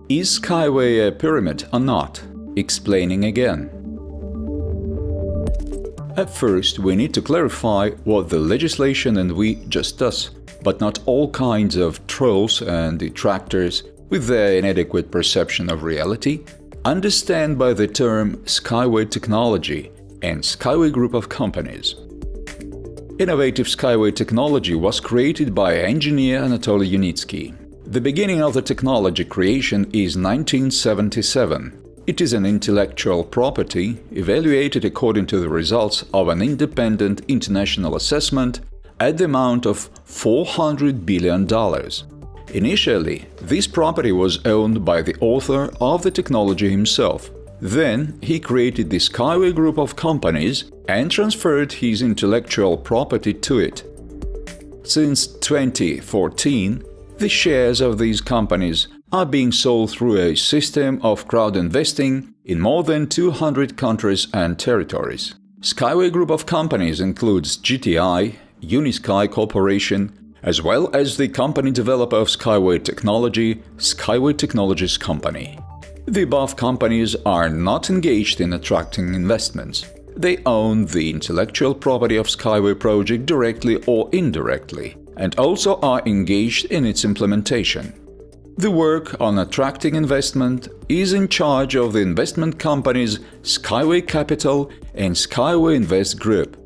Is Skyway a pyramid or not? Explaining again. At first, we need to clarify what the legislation and we just does, but not all kinds of trolls and detractors, with their inadequate perception of reality, understand by the term Skyway Technology and Skyway Group of Companies. Innovative Skyway technology was created by engineer Anatoly Yunitsky. The beginning of the technology creation is 1977. It is an intellectual property evaluated according to the results of an independent international assessment at the amount of $400 billion. Initially, this property was owned by the author of the technology himself. Then, he created the Skyway Group of Companies and transferred his intellectual property to it. Since 2014, the shares of these companies are being sold through a system of crowd investing in more than 200 countries and territories. Skyway Group of Companies includes GTI, Unisky Corporation, as well as the company developer of Skyway Technology, Skyway Technologies Company. The above companies are not engaged in attracting investments. They own the intellectual property of Skyway project directly or indirectly, and also are engaged in its implementation. The work on attracting investment is in charge of the investment companies Skyway Capital and Skyway Invest Group.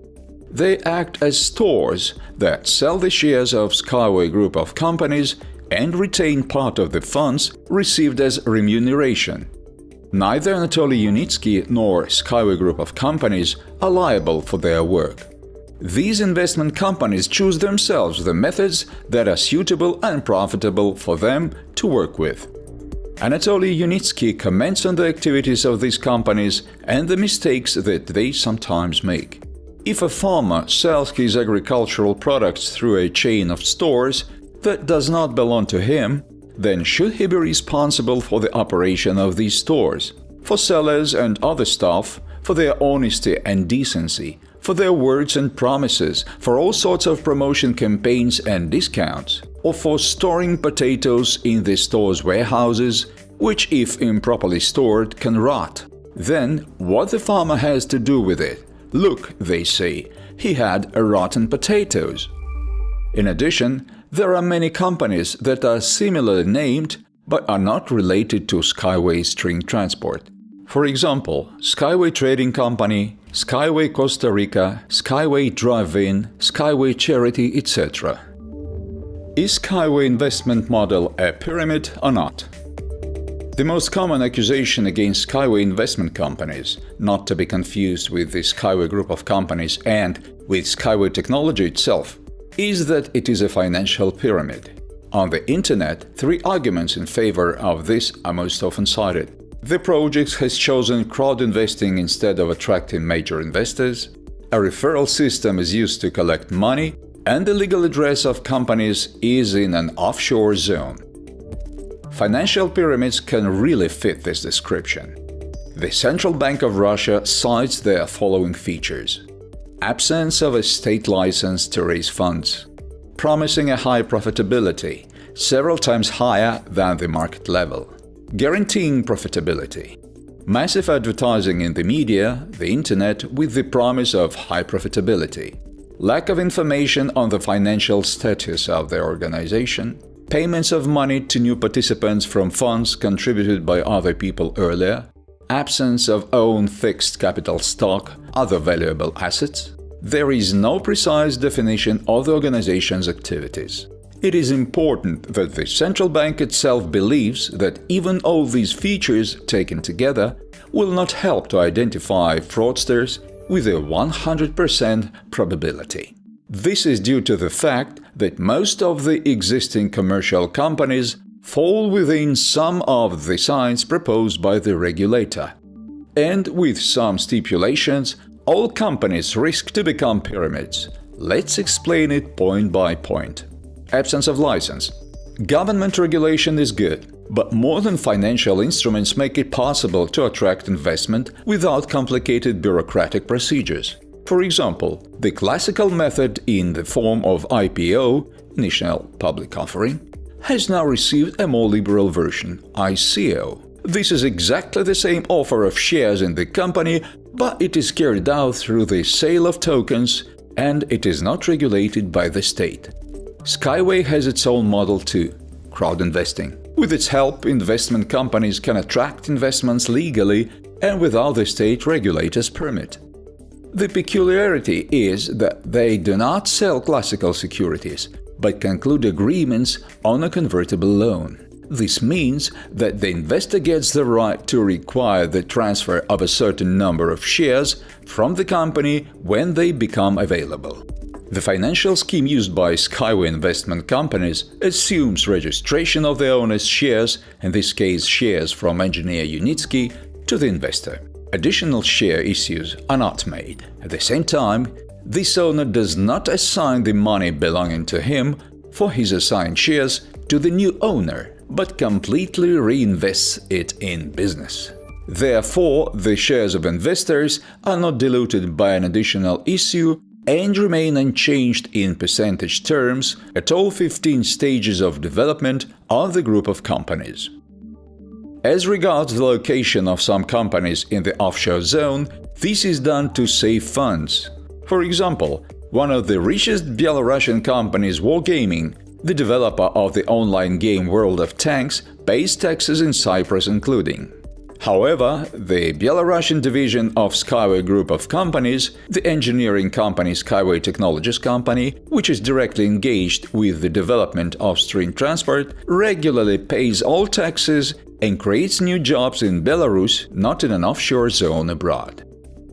They act as stores that sell the shares of Skyway Group of Companies and retain part of the funds received as remuneration. Neither Anatoly Yunitsky nor Skyway Group of Companies are liable for their work. These investment companies choose themselves the methods that are suitable and profitable for them to work with. Anatoly Yunitsky comments on the activities of these companies and the mistakes that they sometimes make. If a farmer sells his agricultural products through a chain of stores that does not belong to him, then should he be responsible for the operation of these stores, for sellers and other staff, for their honesty and decency, for their words and promises, for all sorts of promotion campaigns and discounts, or for storing potatoes in the store's warehouses, which if improperly stored can rot? Then what the farmer has to do with it? Look, they say, he had rotten potatoes. In addition, there are many companies that are similarly named but are not related to Skyway String Transport. For example, Skyway Trading Company, Skyway Costa Rica, Skyway Drive-In, Skyway Charity, etc. Is Skyway investment model a pyramid or not? The most common accusation against Skyway investment companies, not to be confused with the Skyway Group of Companies and with Skyway Technology itself, is that it is a financial pyramid. On the internet, 3 arguments in favor of this are most often cited. The project has chosen crowd investing instead of attracting major investors, a referral system is used to collect money, and the legal address of companies is in an offshore zone. Financial pyramids can really fit this description. The Central Bank of Russia cites their following features: absence of a state license to raise funds, promising a high profitability, several times higher than the market level, guaranteeing profitability, massive advertising in the media, the internet with the promise of high profitability, lack of information on the financial status of the organization, payments of money to new participants from funds contributed by other people earlier, absence of own fixed capital stock, other valuable assets. There is no precise definition of the organization's activities. It is important that the central bank itself believes that even all these features taken together will not help to identify fraudsters with a 100% probability. This is due to the fact that most of the existing commercial companies fall within some of the signs proposed by the regulator. And with some stipulations, all companies risk to become pyramids. Let's explain it point by point. Absence of license. Government regulation is good, but modern financial instruments make it possible to attract investment without complicated bureaucratic procedures. For example, the classical method in the form of IPO, initial public offering, has now received a more liberal version, ICO. This is exactly the same offer of shares in the company, but it is carried out through the sale of tokens, and it is not regulated by the state. Skyway has its own model too, crowd investing. With its help, investment companies can attract investments legally and without the state regulator's permit. The peculiarity is that they do not sell classical securities, but conclude agreements on a convertible loan. This means that the investor gets the right to require the transfer of a certain number of shares from the company when they become available. The financial scheme used by Skyway investment companies assumes registration of the owner's shares, in this case shares from engineer Unitsky, to the investor. Additional share issues are not made. At the same time, this owner does not assign the money belonging to him for his assigned shares to the new owner, but completely reinvests it in business. Therefore, the shares of investors are not diluted by an additional issue and remain unchanged in percentage terms at all 15 stages of development of the group of companies. As regards the location of some companies in the offshore zone, this is done to save funds. For example, one of the richest Belarusian companies, Wargaming, the developer of the online game World of Tanks, pays taxes in Cyprus including. However, the Belarusian division of Skyway Group of Companies, the engineering company Skyway Technologies company, which is directly engaged with the development of string transport, regularly pays all taxes and creates new jobs in Belarus, not in an offshore zone abroad.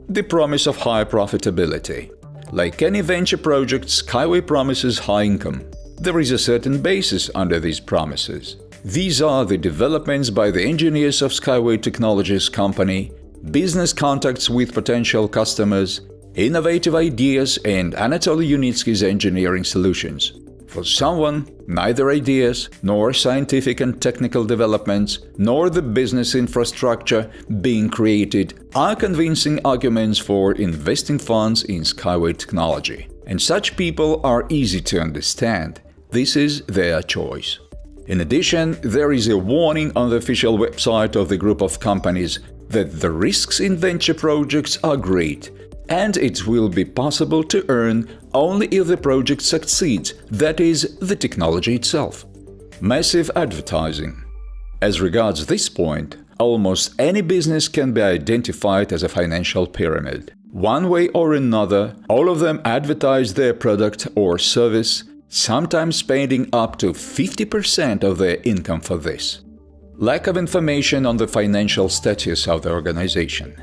The promise of high profitability. Like any venture project, Skyway promises high income. There is a certain basis under these promises. These are the developments by the engineers of Skyway Technologies company, business contacts with potential customers, innovative ideas and Anatoly Unitsky's engineering solutions. For someone, neither ideas, nor scientific and technical developments, nor the business infrastructure being created are convincing arguments for investing funds in Skyway technology. And such people are easy to understand. This is their choice. In addition, there is a warning on the official website of the group of companies that the risks in venture projects are great, and it will be possible to earn only if the project succeeds, that is, the technology itself. Massive advertising. As regards this point, almost any business can be identified as a financial pyramid. One way or another, all of them advertise their product or service, sometimes spending up to 50% of their income for this. Lack of information on the financial status of the organization.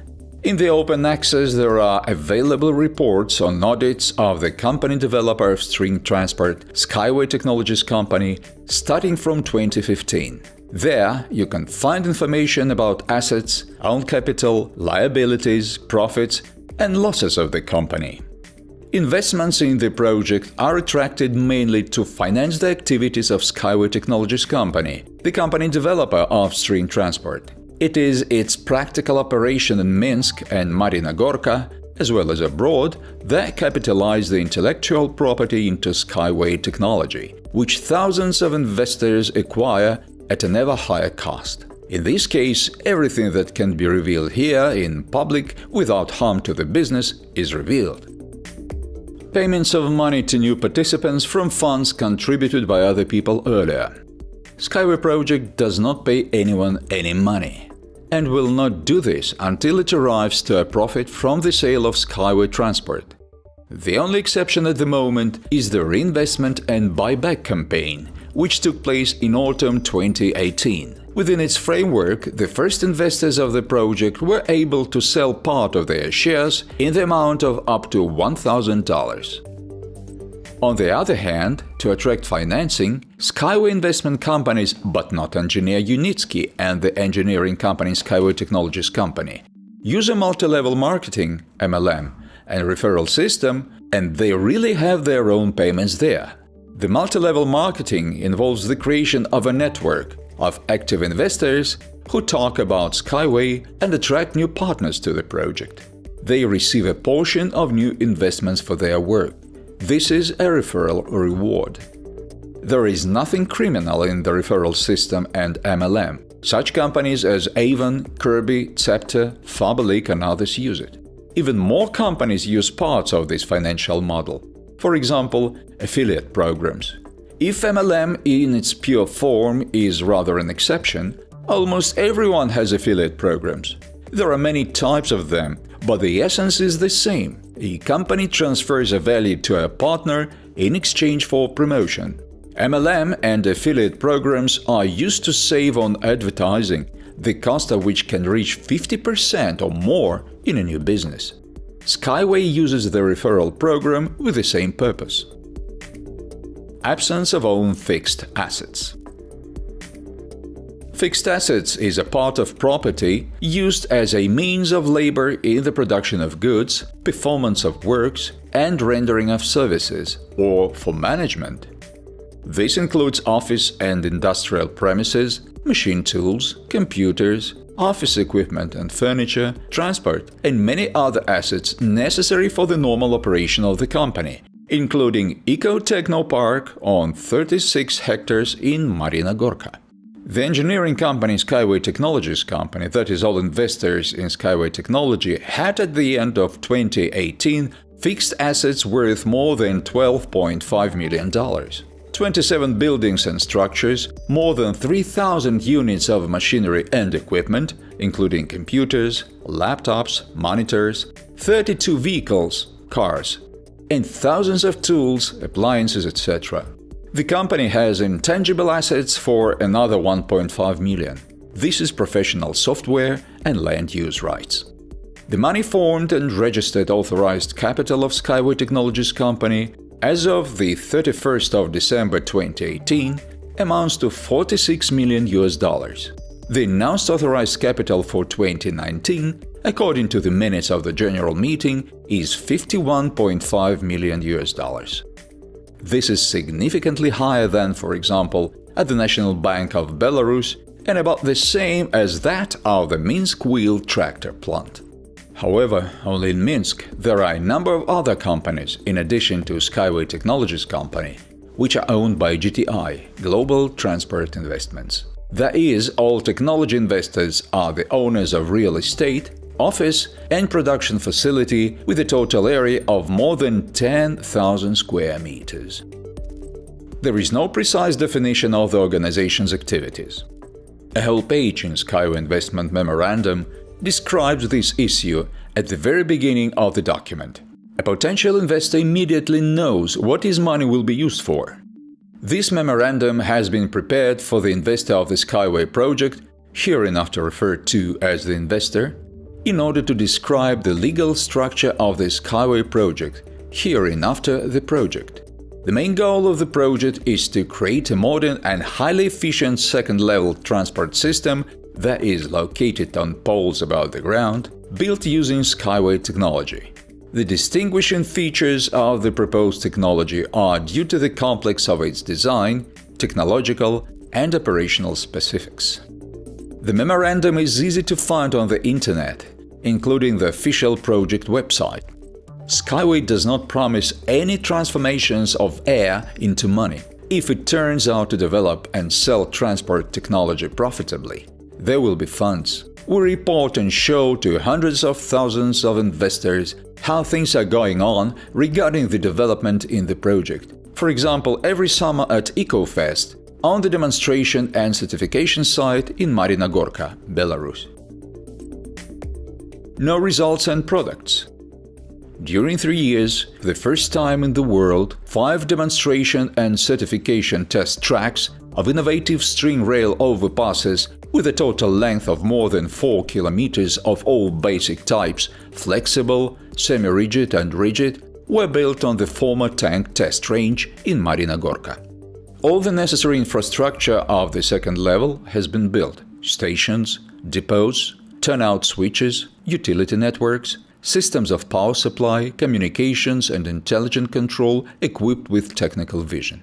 In the open access, there are available reports on audits of the company developer of string transport, Skyway Technologies company, starting from 2015. There, you can find information about assets, own capital, liabilities, profits, and losses of the company. Investments in the project are attracted mainly to finance the activities of Skyway Technologies company, the company developer of string transport. It is its practical operation in Minsk and Marina Gorka, as well as abroad, that capitalize the intellectual property into Skyway technology, which thousands of investors acquire at an ever higher cost. In this case, everything that can be revealed here in public without harm to the business is revealed. Payments of money to new participants from funds contributed by other people earlier. Skyway project does not pay anyone any money, and will not do this until it arrives to a profit from the sale of Skyway transport. The only exception at the moment is the reinvestment and buyback campaign, which took place in autumn 2018. Within its framework, the first investors of the project were able to sell part of their shares in the amount of up to $1,000. On the other hand, to attract financing, Skyway investment companies, but not engineer Unitsky and the engineering company Skyway Technologies company, use a multi-level marketing (MLM) and referral system, and they really have their own payments there. The multi-level marketing involves the creation of a network of active investors who talk about Skyway and attract new partners to the project. They receive a portion of new investments for their work. This is a referral reward. There is nothing criminal in the referral system and MLM. Such companies as Avon, Kirby, Scepter, Faberlic and others use it. Even more companies use parts of this financial model. For example, affiliate programs. If MLM in its pure form is rather an exception, almost everyone has affiliate programs. There are many types of them, but the essence is the same. A company transfers a value to a partner in exchange for promotion. MLM and affiliate programs are used to save on advertising, the cost of which can reach 50% or more in a new business. SkyWay uses the referral program with the same purpose. Absence of own fixed assets. Fixed assets is a part of property used as a means of labor in the production of goods, performance of works, and rendering of services, or for management. This includes office and industrial premises, machine tools, computers, office equipment and furniture, transport, and many other assets necessary for the normal operation of the company, including Eco-Techno Park on 36 hectares in Marina Gorka. The engineering company Skyway Technologies company, that is all investors in Skyway Technology, had at the end of 2018 fixed assets worth more than $12.5 million. 27 buildings and structures, more than 3,000 units of machinery and equipment, including computers, laptops, monitors, 32 vehicles, cars, and thousands of tools, appliances, etc. The company has intangible assets for another $1.5 million. This is professional software and land use rights. The money formed and registered authorized capital of Skyway Technologies company as of the 31st of December 2018 amounts to $46 million. The announced authorized capital for 2019, according to the minutes of the general meeting, is $51.5 million. This is significantly higher than, for example, at the National Bank of Belarus and about the same as that of the Minsk wheel tractor plant. However, only in Minsk there are a number of other companies, in addition to Skyway Technologies company, which are owned by GTI, Global Transport Investments. That is, all technology investors are the owners of real estate, office and production facility with a total area of more than 10,000 square meters. There is no precise definition of the organization's activities. A whole page in Skyway Investment Memorandum describes this issue at the very beginning of the document. A potential investor immediately knows what his money will be used for. This memorandum has been prepared for the investor of the Skyway project, hereinafter referred to as the investor, in order to describe the legal structure of the Skyway project, hereinafter the project. The main goal of the project is to create a modern and highly efficient second-level transport system that is located on poles above the ground, built using Skyway technology. The distinguishing features of the proposed technology are due to the complex of its design, technological and operational specifics. The memorandum is easy to find on the internet, including the official project website. Skyway does not promise any transformations of air into money. If it turns out to develop and sell transport technology profitably, there will be funds. We report and show to hundreds of thousands of investors how things are going on regarding the development in the project. For example, every summer at EcoFest, on the demonstration and certification site in Marina Gorka, Belarus. No results and products. During 3 years, for the first time in the world, 5 demonstration and certification test tracks of innovative string rail overpasses with a total length of more than 4 kilometers of all basic types, flexible, semi-rigid and rigid, were built on the former tank test range in Marina Gorka. All the necessary infrastructure of the second level has been built: stations, depots, turnout switches, utility networks, systems of power supply, communications and intelligent control equipped with technical vision.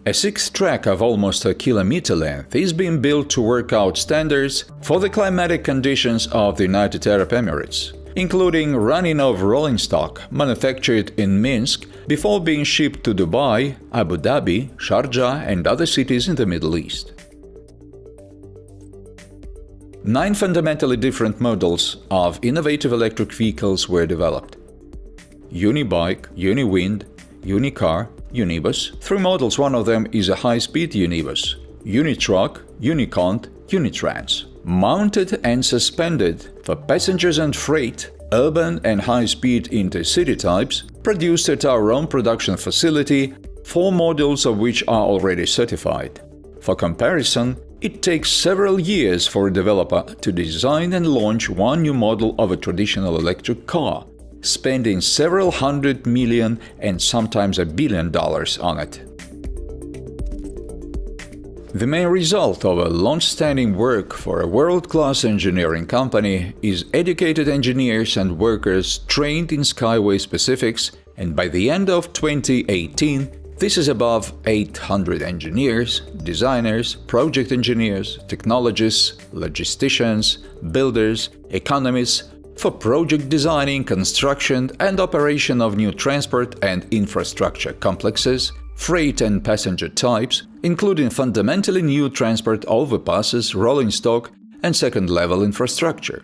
A 6th track of almost a kilometer length is being built to work out standards for the climatic conditions of the United Arab Emirates, including running of rolling stock manufactured in Minsk before being shipped to Dubai, Abu Dhabi, Sharjah and other cities in the Middle East. 9 fundamentally different models of innovative electric vehicles were developed: Unibike, Uniwind, Unicar, Unibus. 3 models, one of them is a high-speed Unibus, Unitruck, Unicont, Unitrans. Mounted and suspended for passengers and freight, urban and high-speed intercity types, produced at our own production facility, 4 models of which are already certified. For comparison, it takes several years for a developer to design and launch one new model of a traditional electric car, spending several $100 million and sometimes $1 billion on it. The main result of a long-standing work for a world-class engineering company is educated engineers and workers trained in Skyway specifics, and by the end of 2018, this is above 800 engineers, designers, project engineers, technologists, logisticians, builders, economists, for project designing, construction and operation of new transport and infrastructure complexes, freight and passenger types, including fundamentally new transport overpasses, rolling stock and second-level infrastructure.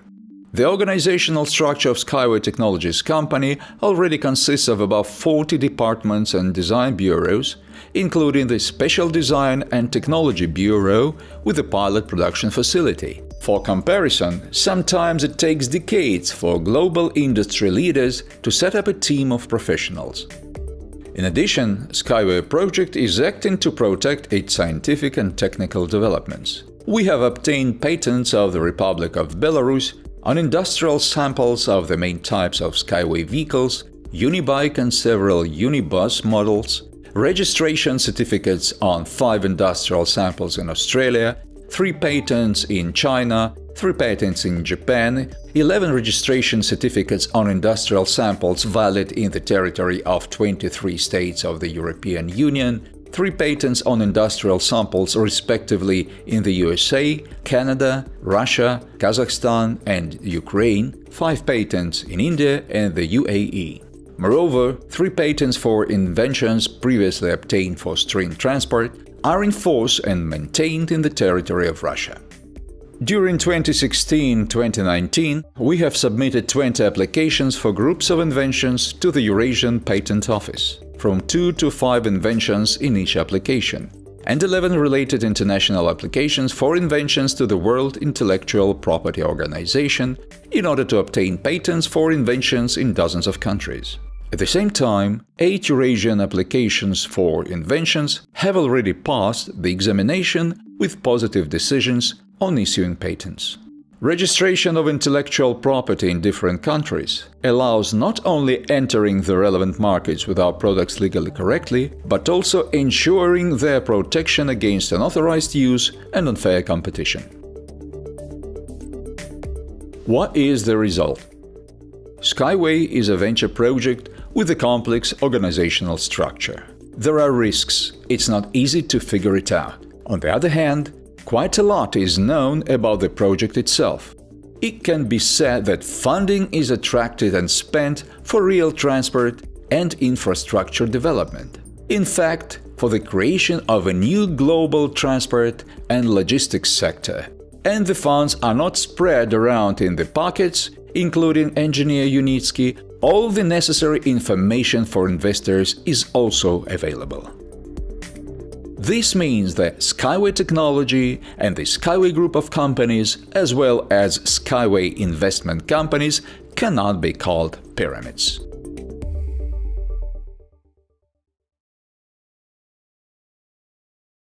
The organizational structure of Skyway Technologies company already consists of about 40 departments and design bureaus, including the Special Design and Technology Bureau with a pilot production facility. For comparison, sometimes it takes decades for global industry leaders to set up a team of professionals. In addition, Skyway project is acting to protect its scientific and technical developments. We have obtained patents of the Republic of Belarus on industrial samples of the main types of Skyway vehicles, Unibike and several Unibus models, registration certificates on 5 industrial samples in Australia, 3 patents in China, 3 patents in Japan, 11 registration certificates on industrial samples valid in the territory of 23 states of the European Union, 3 patents on industrial samples respectively in the USA, Canada, Russia, Kazakhstan and Ukraine, 5 patents in India and the UAE. Moreover, 3 patents for inventions previously obtained for string transport are in force and maintained in the territory of Russia. During 2016-2019, we have submitted 20 applications for groups of inventions to the Eurasian Patent Office, from 2 to 5 inventions in each application, and 11 related international applications for inventions to the World Intellectual Property Organization in order to obtain patents for inventions in dozens of countries. At the same time, 8 Eurasian applications for inventions have already passed the examination with positive decisions on issuing patents. Registration of intellectual property in different countries allows not only entering the relevant markets with our products legally correctly, but also ensuring their protection against unauthorized use and unfair competition. What is the result? Skyway is a venture project with a complex organizational structure. There are risks, it's not easy to figure it out. On the other hand, quite a lot is known about the project itself. It can be said that funding is attracted and spent for real transport and infrastructure development. In fact, for the creation of a new global transport and logistics sector. And the funds are not spread around in the pockets, including engineer Unitsky. All the necessary information for investors is also available. This means that Skyway Technology and the Skyway Group of companies, as well as Skyway investment companies, cannot be called pyramids.